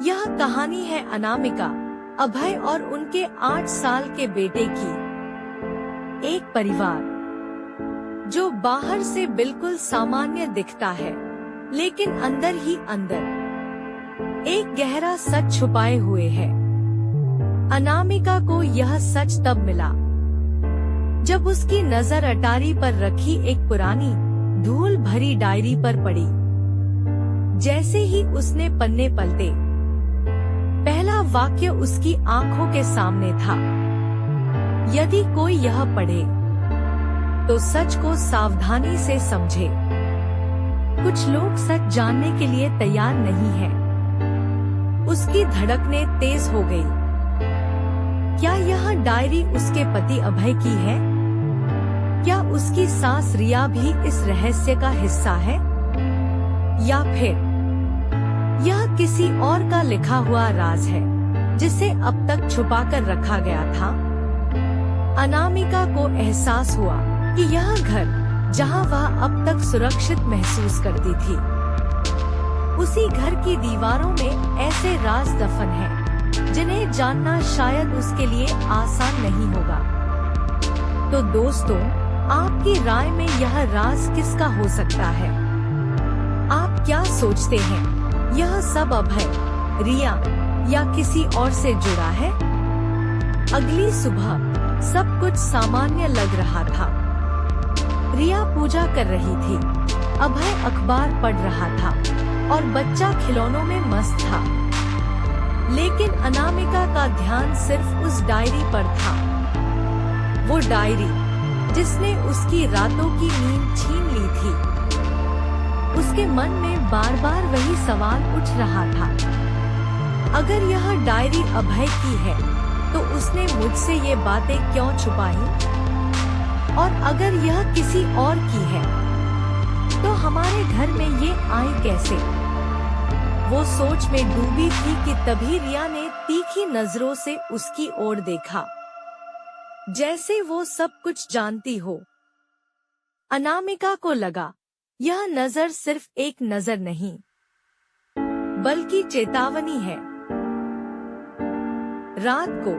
यह कहानी है अनामिका, अभय और उनके 8 साल के बेटे की। एक परिवार जो बाहर से बिल्कुल सामान्य दिखता है, लेकिन अंदर ही अंदर एक गहरा सच छुपाए हुए है। अनामिका को यह सच तब मिला जब उसकी नजर अटारी पर रखी एक पुरानी धूल भरी डायरी पर पड़ी। जैसे ही उसने पन्ने पलटे, पहला वाक्य उसकी आंखों के सामने था। यदि कोई यह पढ़े तो सच को सावधानी से समझे। कुछ लोग सच जानने के लिए तैयार नहीं हैं। उसकी धड़कनें तेज हो गई। क्या यह डायरी उसके पति अभय की है? क्या उसकी सास रिया भी इस रहस्य का हिस्सा है? या फिर यह किसी और का लिखा हुआ राज है जिसे अब तक छुपा कर रखा गया था? अनामिका को एहसास हुआ कि यह घर जहां वह अब तक सुरक्षित महसूस करती थी, उसी घर की दीवारों में ऐसे राज दफन हैं जिन्हें जानना शायद उसके लिए आसान नहीं होगा। तो दोस्तों, आपकी राय में यह राज किसका हो सकता है? आप क्या सोचते हैं? यह सब अभय, रिया या किसी और से जुड़ा है? अगली सुबह सब कुछ सामान्य लग रहा था। रिया पूजा कर रही थी, अभय अखबार पढ़ रहा था और बच्चा खिलौनों में मस्त था। लेकिन अनामिका का ध्यान सिर्फ उस डायरी पर था। वो डायरी जिसने उसकी रातों की नींद छीन ली थी। उसके मन में बार बार वही सवाल उठ रहा था। अगर यह डायरी अभय की है तो उसने मुझसे ये बातें क्यों छुपाई? और अगर यह किसी और की है तो हमारे घर में ये आई कैसे? वो सोच में डूबी थी कि तभी रिया ने तीखी नजरों से उसकी ओर देखा, जैसे वो सब कुछ जानती हो। अनामिका को लगा यह नजर सिर्फ एक नजर नहीं, बल्कि चेतावनी है। रात को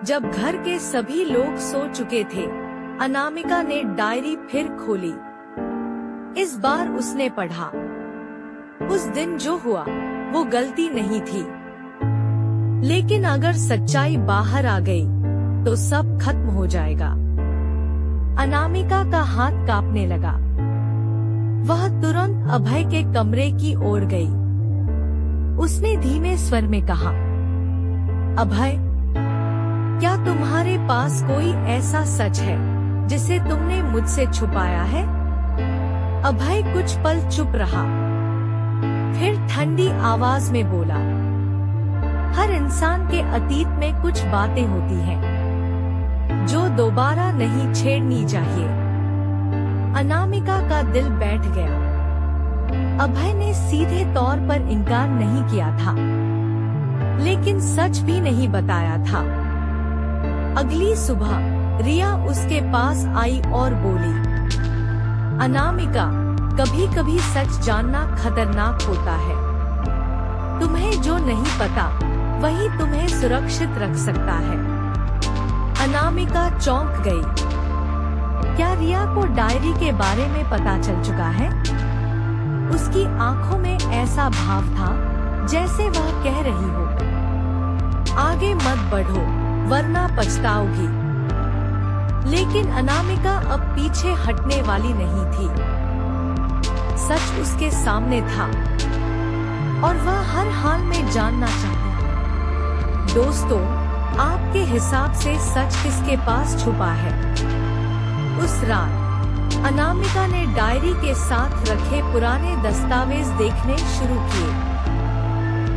जब घर के सभी लोग सो चुके थे, अनामिका ने डायरी फिर खोली। इस बार उसने पढ़ा, उस दिन जो हुआ वो गलती नहीं थी, लेकिन अगर सच्चाई बाहर आ गई तो सब खत्म हो जाएगा। अनामिका का हाथ कांपने लगा। वह तुरंत अभय के कमरे की ओर गई। उसने धीमे स्वर में कहा, अभय, क्या तुम्हारे पास कोई ऐसा सच है जिसे तुमने मुझसे छुपाया है? अभय कुछ पल चुप रहा, फिर ठंडी आवाज में बोला, हर इंसान के अतीत में कुछ बातें होती हैं जो दोबारा नहीं छेड़नी चाहिए। अनामिका का दिल बैठ गया। अभय ने सीधे तौर पर इनकार नहीं किया था, लेकिन सच भी नहीं बताया था। अगली सुबह रिया उसके पास आई और बोली, अनामिका, कभी कभी सच जानना खतरनाक होता है। तुम्हें जो नहीं पता वही तुम्हें सुरक्षित रख सकता है। अनामिका चौंक गई। क्या रिया को डायरी के बारे में पता चल चुका है? उसकी आंखों में ऐसा भाव था जैसे वह कह रही हो, आगे मत बढ़ो वरना पछताओगी। लेकिन अनामिका अब पीछे हटने वाली नहीं थी। सच उसके सामने था और वह हर हाल में जानना चाहती। दोस्तों, आपके हिसाब से सच किसके पास छुपा है? उस रात अनामिका ने डायरी के साथ रखे पुराने दस्तावेज देखने शुरू किए।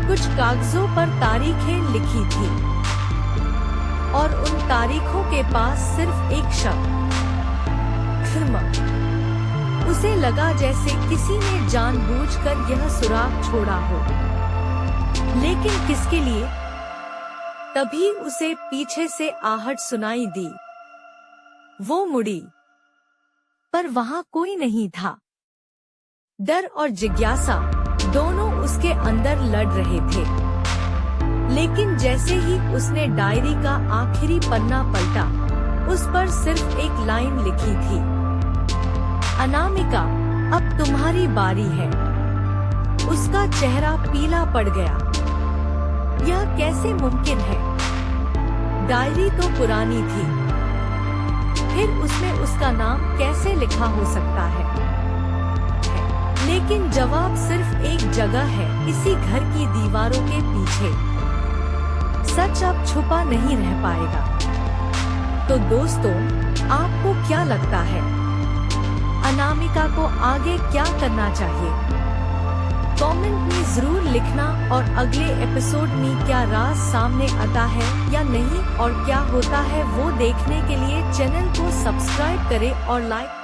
कुछ कागजों पर तारीखें लिखी थी और उन तारीखों के पास सिर्फ एक शब्द, क्षमा। उसे लगा जैसे किसी ने जानबूझकर यह सुराग छोड़ा हो, लेकिन किसके लिए? तभी उसे पीछे से आहट सुनाई दी। वो मुड़ी, पर वहां कोई नहीं था। डर और जिज्ञासा दोनों उसके अंदर लड़ रहे थे। लेकिन जैसे ही उसने डायरी का आखिरी पन्ना पलटा, उस पर सिर्फ एक लाइन लिखी थी, अनामिका, अब तुम्हारी बारी है। उसका चेहरा पीला पड़ गया। यह कैसे मुमकिन है? डायरी तो पुरानी थी, फिर उसमें उसका नाम कैसे लिखा हो सकता है? लेकिन जवाब सिर्फ एक जगह है, इसी घर की दीवारों के पीछे। सच अब छुपा नहीं रह पाएगा। तो दोस्तों, आपको क्या लगता है, अनामिका को आगे क्या करना चाहिए? कमेंट में जरूर लिखना। और अगले एपिसोड में क्या राज सामने आता है या नहीं और क्या होता है वो देखने के लिए चैनल को सब्सक्राइब करें और लाइक